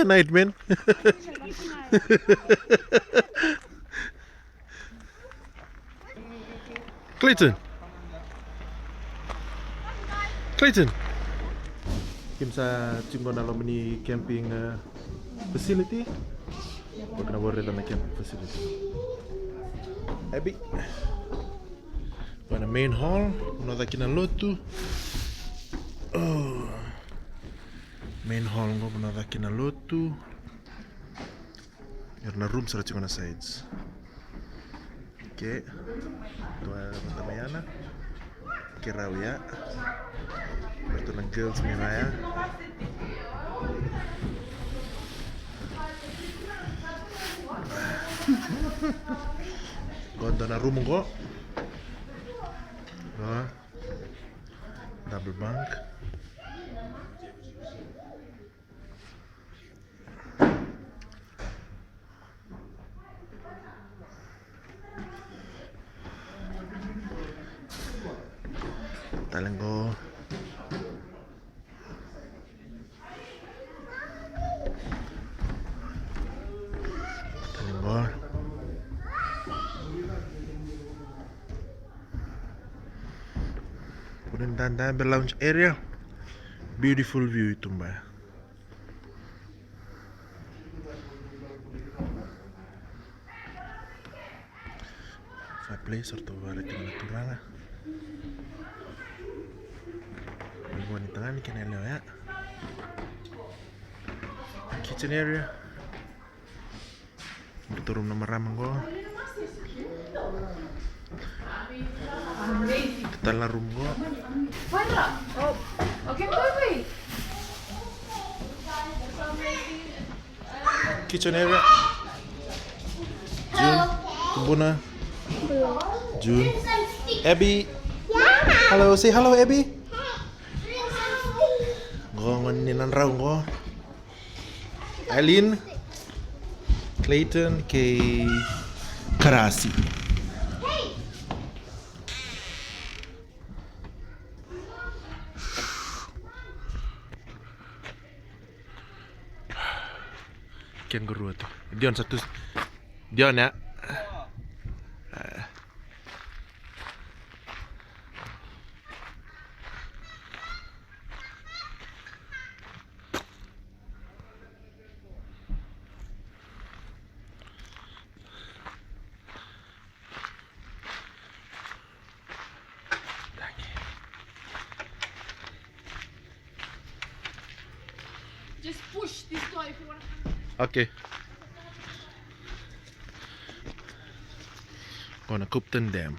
Nightman. Clayton. Clayton. Kim sa chungo na lomini camping facility. Wag na worry na camping facility. Abby. Wana main hall, unaweza kina lotu. Oh. Main hall ngo unaweza kina lotu. Yarna room sara chungo na sides. Okay. Tua matamayana. Kirau ya. Ito ng girls miraya. Ganda na room ko. Double bunk. Talenggo. Talenggo. Kemudian dan lounge area, beautiful view itu mbak. Fireplace atau balik dengan natural lah. Buat di tengah ni kena ya. Kitchen area, berturun nomor ramang go. Dalam room gua. Oh, okay, baby. Kitchen area. June, Kubuna. June. Abby. Hello, say hello, Abby. Ngon raw ko. Eileen. Clayton kay Karasi. Kangaroo tuh. Dion satu. Dion ya. Just push this door if you want. Okay. Gonna Cupton Dam.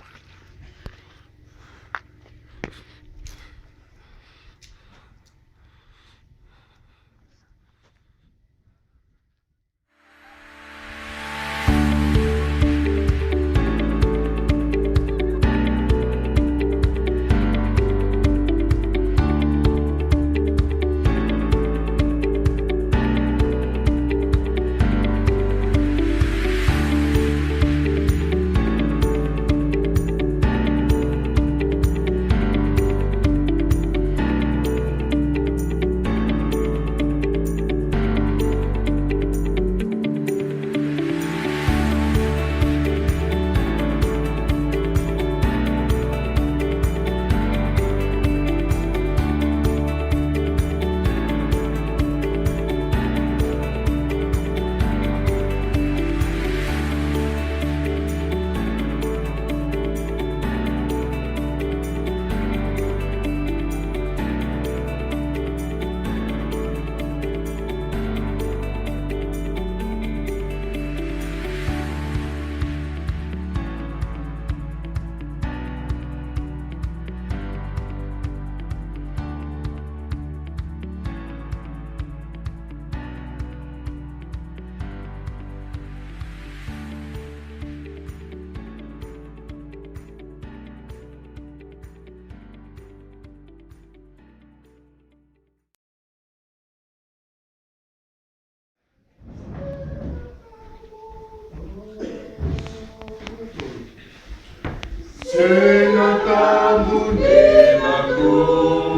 Sing tambuni lagu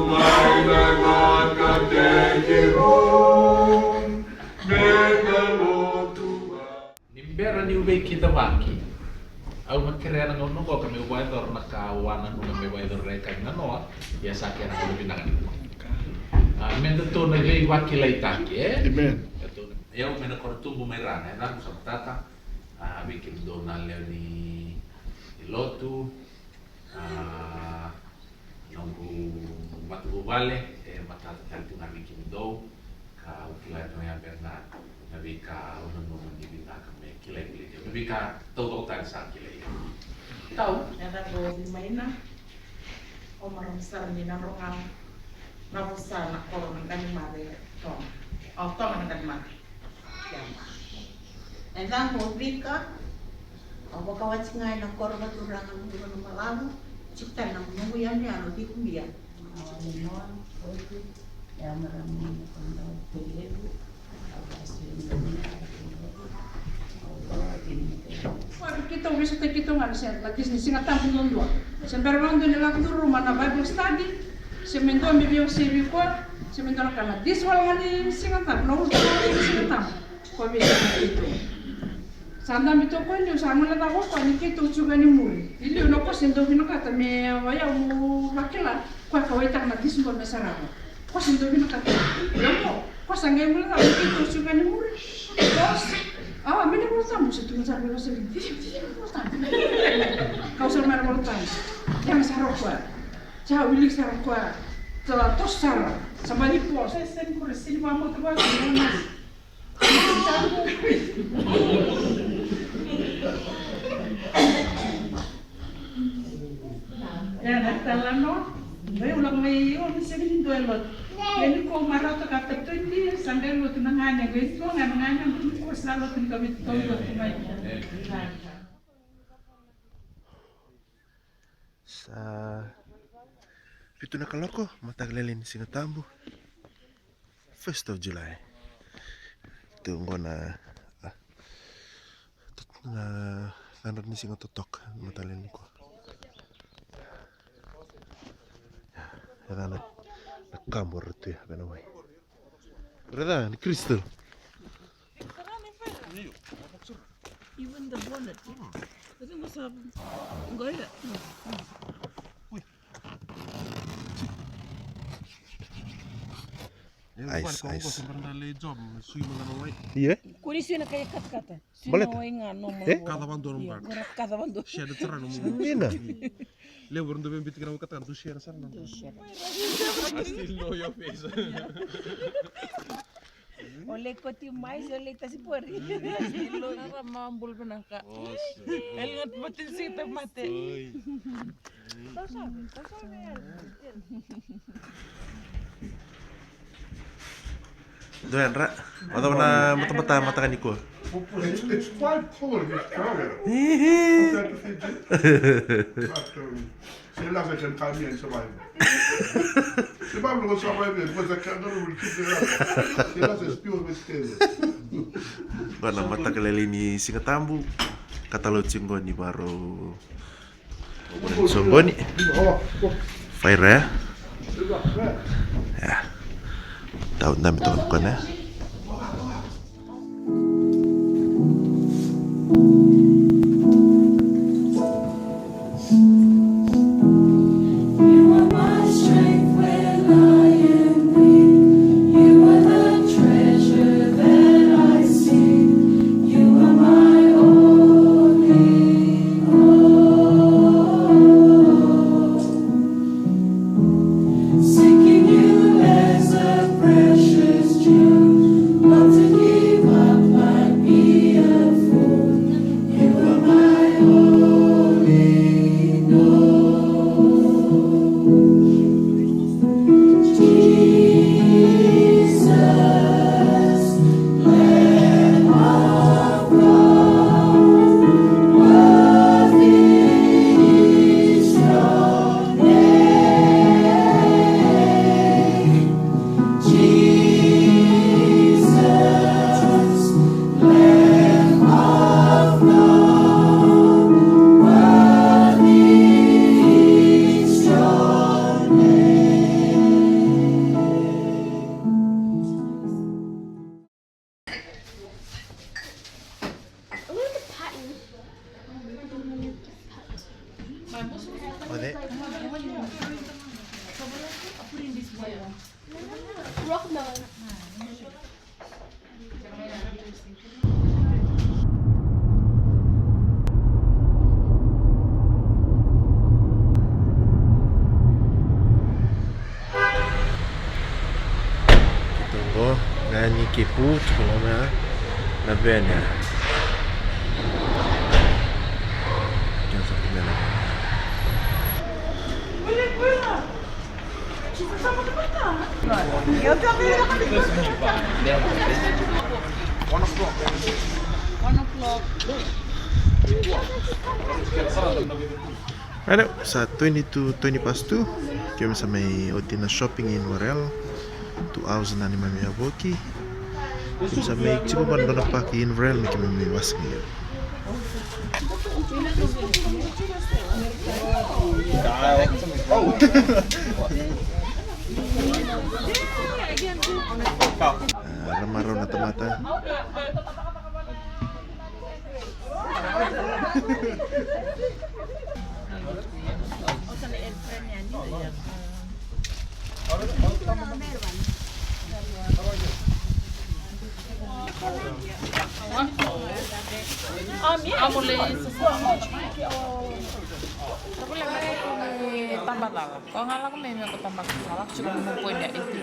mai nangat kadeki rum era ni ube kita waki. Au makere na ngono ko kami ubai dor na kawanan no kami ubai dor reka na noa ya sakya na ko binangan. Mendo to na vei waki laitaki Amen. Eu me recordo mu merana, na ku sabtata. Bikin do na leo ni lotu. Nongu matu vale matata tantu na bikin do ka ukila no ya berna. Nabi ka ono ni bina ka me kile kile. Nabi ka todo tan sa kile. Tau, era go di maina. O marasar ni na rongang. Na bosa na ko ng kanimare to. O to na kanimare. Yama. Enda ko vika. O bakawat ngai na korba turangan ng malamu. Cipta na mungu yan ya no di kumbia. Limon, oito, ya marami kondo pelebu. Kita bisa kita nggak sih, lagi singa tampung dua. Sembarang tu nilai tu rumah na Bible study, semendo ambil CV kuat, semendo nak kana diswal ngani singa tampung, nomor tu singa tampung. Kau bisa itu. Sanda mito ko ni usama na tako ko ni kito chuga ni muri. Ili uno ko sendo bino kata me waya mu makela kwa kawaita na diswal mesara. Ko sendo bino kata. Lamo, ko sangai mula na kito chuga ni muri. Terus mana bertamu setuju sampai masuk ini. Tidak bertamu. Kau sama orang bertamu. Yang sarokwa, jauh wilik sarokwa, telah tos sara, sama di pos. Saya kurang sini mama tu bagus. Ya nak tahu no. Bayi ulang bayi, orang mesti ini dua lot. Jadi kau marah tu kata tu ini sambil lot nanganya, guys. Kau nanganya tu selalu tu kami tahu lot mai. Sa pito na kaloko matagalelin singa tambo. 1st of July. Tunggu na landar ni singa totok matalin ko. Ya na kamor tu ya benawai. Rada ni Crystal. Even the bonnet. Kasi masarap. Gaya. Ice. Iya? Kuri sina kaya kata-kata. Boleh tak? Cada bandor um barco. Cada bando. Cheia de terreno. Mina. Lembro-me de bem bitte grau katan tu cheia sana. Asilo eu fiz. Oleh koti mais, oleh tasi pori. Lo nara mambul penangka. Elingat matin sita mate. Tahu sabi. Doyan ra. Atau na mata matakan iko. It's quite cold this travel. C'est là que j'aime pas bien survive. C'est pas le survive because the candle will keep it up. C'est là c'est pure vegetarian. Bana mata kelelini singa tambu. Kata lo cinggo ni baru. Songgoni. Fire ya. Ya. Tahun dami to kan ya. Ode. Tunggu, nani kipu, cuma na vena. Jangan sampai vena. Ada sa 20 to 20 past 2 kami sa may otina shopping in Warel 2,000 na ni Mami Aboki kami sa may chibuban doon na paki in Warel kami may was ngayon. Ramaraw na tamata. Tambah lah. Kalau nggak laku memang aku tambah salah, cuma mau punya itu.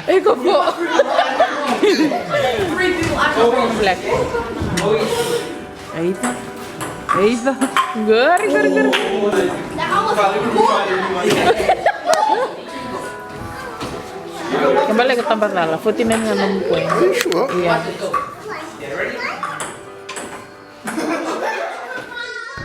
Iko po. Black. Eita. Eita. Gari. Kembali ke tempat lala. Futi memang nggak mau. Iya.